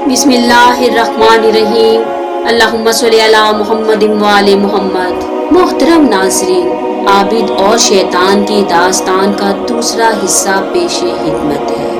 बिस्मिल्लाहिर्रहमानिर्रहीम। अल्लाहुम्मा सल्ली अला मुहम्मद व आले मुहम्मद। मोहतरम नाज़रीन, आबिद और शैतान की दास्तान का दूसरा हिस्सा पेशे हिदमत है।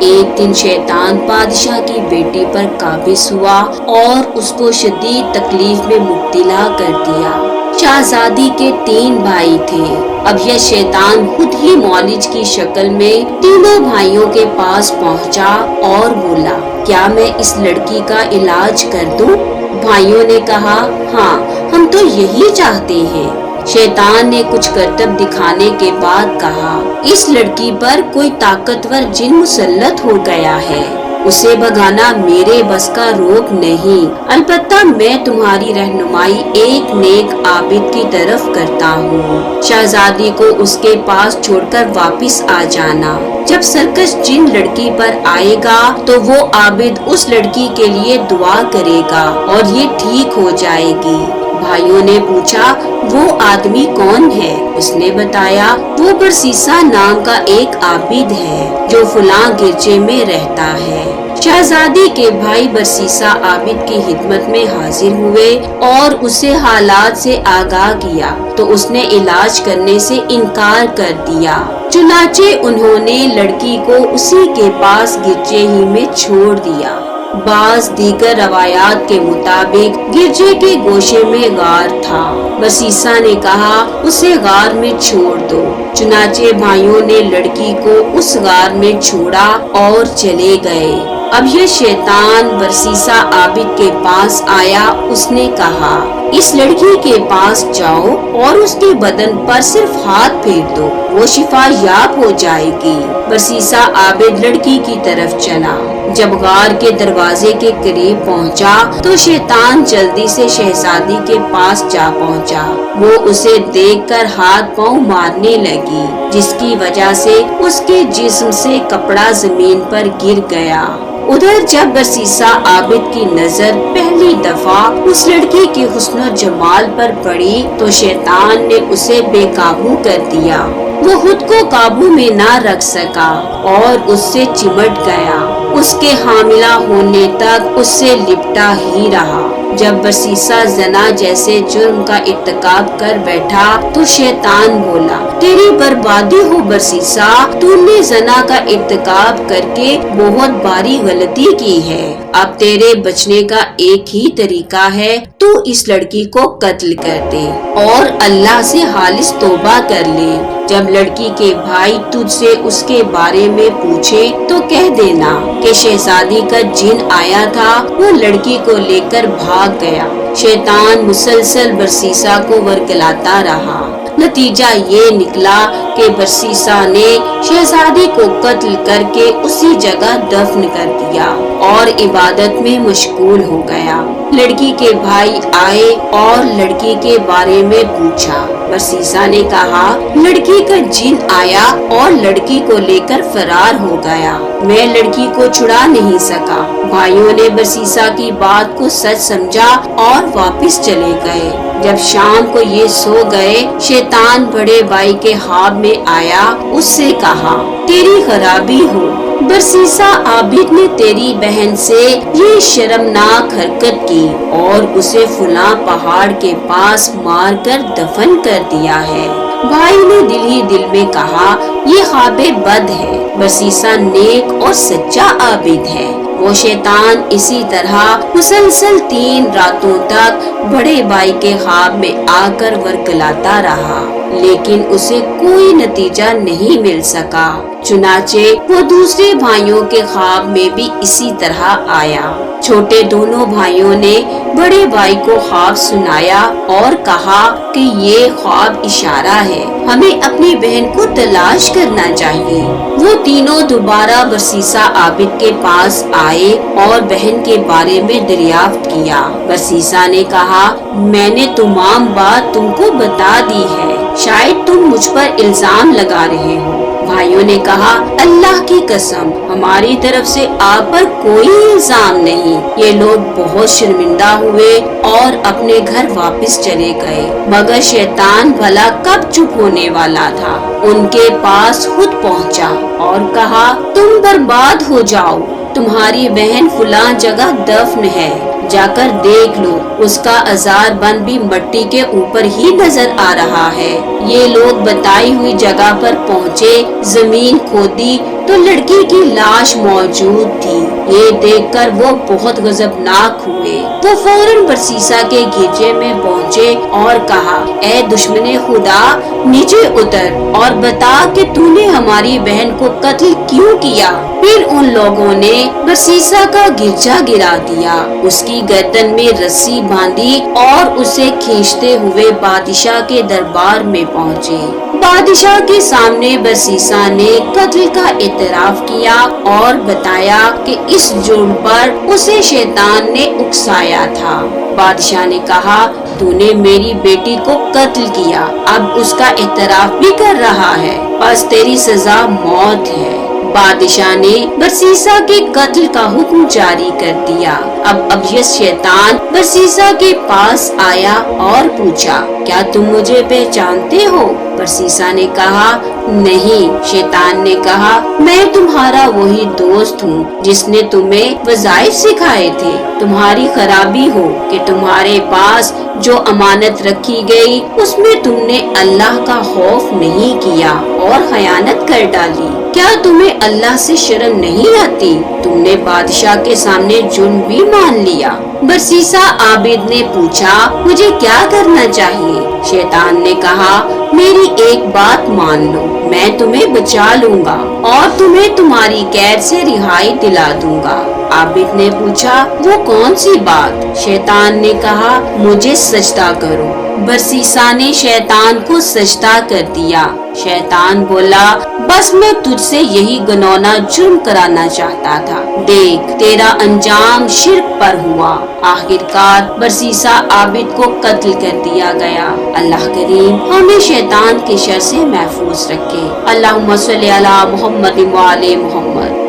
एक दिन शैतान बादशाह की बेटी पर काबिज हुआ और उसको शदीद तकलीफ में मुब्तला कर दिया। शहजादी के 3 भाई थे। अब यह शैतान खुद ही मौलिज की शक्ल में तीनों भाइयों के पास पहुंचा और बोला, क्या मैं इस लड़की का इलाज कर दूं? भाइयों ने कहा, हाँ, हम तो यही चाहते हैं। शैतान ने कुछ करतब दिखाने के बाद कहा, इस लड़की पर कोई ताकतवर जिन मुसल्लत हो गया है, उसे भगाना मेरे बस का रोग नहीं। अलबत्ता मैं तुम्हारी रहनुमाई एक नेक आबिद की तरफ करता हूँ। शहजादी को उसके पास छोड़कर वापस आ जाना। जब सरकश जिन लड़की पर आएगा तो वो आबिद उस लड़की के लिए दुआ करेगा और ये ठीक हो जाएगी। भाइयों ने पूछा, वो आदमी कौन है? उसने बताया, वो बरसीसा नाम का एक आबिद है जो फलां गिरजे में रहता है। शहजादी के भाई बरसीसा आबिद की खिदमत में हाजिर हुए और उसे हालात से आगाह किया तो उसने इलाज करने से इनकार कर दिया। चुनाचे उन्होंने लड़की को उसी के पास गिरजे ही में छोड़ दिया। बाज दीगर रवायात के मुताबिक गिरजे के गोशे में गार था। बरसीसा ने कहा, उसे गार में छोड़ दो। चुनाचे भाइयों ने लड़की को उस गार में छोड़ा और चले गए। अब यह शैतान बरसीसा आबिद के पास आया। उसने कहा, इस लड़की के पास जाओ और उसके बदन पर सिर्फ हाथ फेर दो, वो शिफा याब हो जाएगी। बरसीसा आबिद लड़की की तरफ चला। जब गार के दरवाजे के करीब पहुंचा तो शैतान जल्दी से शहजादी के पास जा पहुंचा। वो उसे देखकर हाथ पांव मारने लगी, जिसकी वजह से उसके जिस्म से कपड़ा जमीन पर गिर गया। उधर जब बरसीसा आबिद की नजर पहली दफा उस लड़की के हुस्न जमाल पर पड़ी तो शैतान ने उसे बेकाबू कर दिया। वो खुद को काबू में ना रख सका और उससे चिमट गया। उसके हामिला होने तक उससे लिपटा ही रहा। जब बरसीसा जना जैसे जुर्म का इर्तिकाब कर बैठा तो शैतान बोला, तेरी बर्बादी हो बरसीसा, तूने जना का इर्तिकाब करके बहुत भारी गलती की है। अब तेरे बचने का एक ही तरीका है, तू इस लड़की को कत्ल कर दे और अल्लाह से हालिस तौबा कर ले। जब लड़की के भाई तुझसे उसके बारे में पूछे तो कह देना कि शहजादी का जिन आया था, वो लड़की को लेकर भाग गया। शैतान मुसलसल बरसीसा को वरगलाता रहा। नतीजा ये निकला कि बरसीसा ने शहजादी को कत्ल करके उसी जगह दफन कर दिया और इबादत में मशगूल हो गया। लड़की के भाई आए और लड़की के बारे में पूछा। बरसीसा ने कहा, लड़की का जिन आया और लड़की को लेकर फरार हो गया। मैं लड़की को छुड़ा नहीं सका। भाइयों ने बरसीसा की बात को सच समझा और वापस चले गए। जब शाम को ये सो गए, शैतान बड़े भाई के ख्वाब में आया। उससे कहा, तेरी खराबी हो, बरसीसा आबिद ने तेरी बहन से ये शर्मनाक हरकत की और उसे फुला पहाड़ के पास मारकर दफन कर दिया है। भाई ने दिल ही दिल में कहा, ये ख्वाबे बद है। बरसीसा नेक और सच्चा आबिद है। वो शैतान इसी तरह मुसलसल 3 रातों तक बड़े भाई के ख्वाब में आकर वरगलाता रहा, लेकिन उसे कोई नतीजा नहीं मिल सका। चुनाचे वो दूसरे भाइयों के ख्वाब में भी इसी तरह आया। छोटे दोनों भाइयों ने बड़े भाई को ख्वाब सुनाया और कहा कि ये ख्वाब इशारा है, हमें अपनी बहन को तलाश करना चाहिए। वो तीनों दोबारा बरसीसा आबिद के पास आए और बहन के बारे में दरियाफ्त किया। बरसीसा ने कहा, मैंने तमाम बात तुमको बता दी है, शायद तुम मुझ पर इल्जाम लगा रहे हो। भाइयों ने कहा, अल्लाह की कसम, हमारी तरफ से आप पर कोई इल्जाम नहीं। ये लोग बहुत शर्मिंदा हुए और अपने घर वापस चले गए। मगर शैतान भला कब चुप होने वाला था। उनके पास खुद पहुंचा और कहा, तुम बर्बाद हो जाओ। तुम्हारी बहन फलां जगह दफन है, जाकर देख लो। उसका अजार बन भी मिट्टी के ऊपर ही नजर आ रहा है। ये लोग बताई हुई जगह पर पहुँचे, जमीन खोदी तो लड़की की लाश मौजूद थी। ये देखकर वो बहुत गजबनाक हुए। वो फौरन बरसीसा के गिरजे में पहुँचे और कहा, ए दुश्मने खुदा, नीचे उतर और बता कि तूने हमारी बहन को कत्ल क्यों किया। फिर उन लोगों ने बरसीसा का गिरजा गिरा दिया, उसकी गर्दन में रस्सी बांधी और उसे खींचते हुए बादशाह के दरबार में पहुँचे। बादशाह के सामने बरसीसा ने कत्ल का इतराफ किया और बताया कि इस जुर्म पर उसे शैतान ने उकसाया था। बादशाह ने कहा, तूने मेरी बेटी को कत्ल किया, अब उसका इतराफ भी कर रहा है, बस तेरी सजा मौत है। बादशाह ने बरसीसा के कत्ल का हुक्म जारी कर दिया। अब यह शैतान बरसीसा के पास आया और पूछा, क्या तुम मुझे पहचानते हो? बरसीसा ने कहा, नहीं। शैतान ने कहा, मैं तुम्हारा वही दोस्त हूँ जिसने तुम्हें वज़ाइफ सिखाए थे। तुम्हारी खराबी हो कि तुम्हारे पास जो अमानत रखी गई उसमें तुमने अल्लाह का खौफ नहीं किया और खयानत कर डाली। क्या तुम्हें अल्लाह से शर्म नहीं आती? तुमने बादशाह के सामने जुर्म भी मान लिया। बरसीसा आबिद ने पूछा, मुझे क्या करना चाहिए? शैतान ने कहा, मेरी एक बात मान लो, मैं तुम्हें बचा लूंगा और तुम्हें तुम्हारी कैद से रिहाई दिला दूंगा। आबिद ने पूछा, वो कौन सी बात? शैतान ने कहा, मुझे सजदा करो। बरसीसा ने शैतान को सजदा कर दिया। शैतान बोला, बस मैं तुझसे यही घिनौना जुर्म कराना चाहता था, देख तेरा अंजाम शिर्क पर हुआ। आखिरकार बरसीसा आबिद को कत्ल कर दिया गया। अल्लाह करीम हमें शैतान के शर से महफूज रखे। अल्लाहुम्मा सल्ली अला मुहम्मद व आले मुहम्मद।